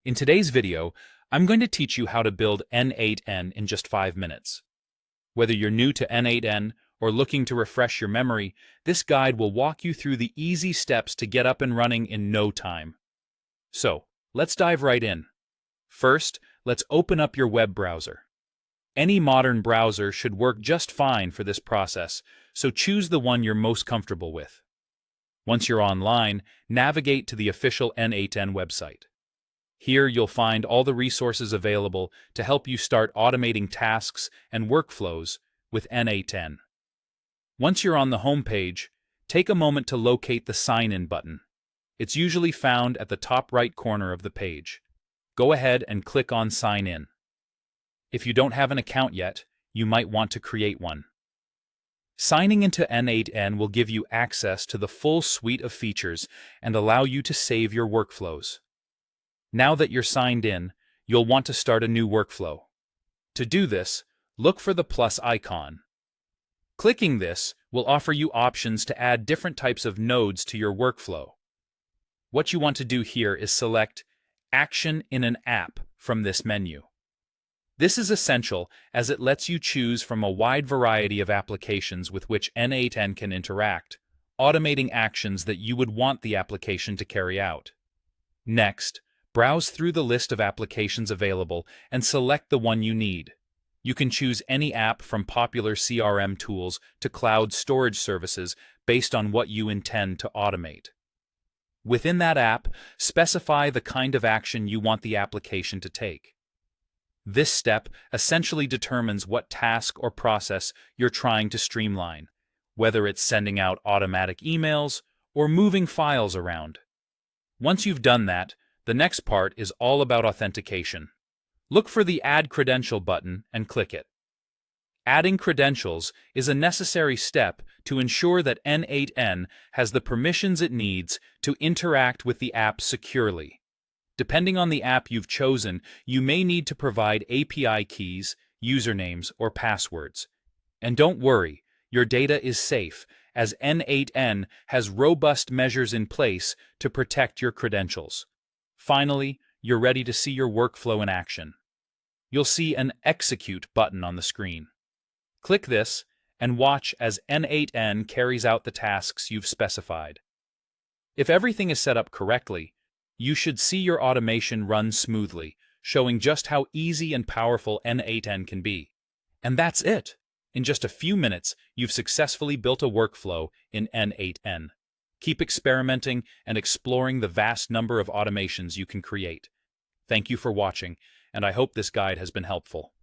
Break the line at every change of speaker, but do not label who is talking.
In today's video, I'm going to teach you how to build N8n in just 5 minutes. Whether you're new to N8n or looking to refresh your memory, this guide will walk you through the easy steps to get up and running in no time. So, let's dive right in. First, let's open up your web browser. Any modern browser should work just fine for this process, so choose the one you're most comfortable with. Once you're online, navigate to the official N8n website. Here you'll find all the resources available to help you start automating tasks and workflows with N8n. Once you're on the home page, take a moment to locate the Sign In button. It's usually found at the top right corner of the page. Go ahead and click on Sign In. If you don't have an account yet, you might want to create one. Signing into N8n will give you access to the full suite of features and allow you to save your workflows. Now that you're signed in, you'll want to start a new workflow. To do this, look for the plus icon. Clicking this will offer you options to add different types of nodes to your workflow. What you want to do here is select Action in an App from this menu. This is essential as it lets you choose from a wide variety of applications with which N8n can interact, automating actions that you would want the application to carry out. Next, browse through the list of applications available and select the one you need. You can choose any app from popular CRM tools to cloud storage services based on what you intend to automate. Within that app, specify the kind of action you want the application to take. This step essentially determines what task or process you're trying to streamline, whether it's sending out automatic emails or moving files around. Once you've done that, the next part is all about authentication. Look for the Add Credential button and click it. Adding credentials is a necessary step to ensure that N8n has the permissions it needs to interact with the app securely. Depending on the app you've chosen, you may need to provide API keys, usernames, or passwords. And don't worry, your data is safe, as N8n has robust measures in place to protect your credentials. Finally, you're ready to see your workflow in action. You'll see an Execute button on the screen. Click this and watch as N8n carries out the tasks you've specified. If everything is set up correctly, you should see your automation run smoothly, showing just how easy and powerful N8n can be. And that's it! In just a few minutes, you've successfully built a workflow in N8n. Keep experimenting and exploring the vast number of automations you can create. Thank you for watching, and I hope this guide has been helpful.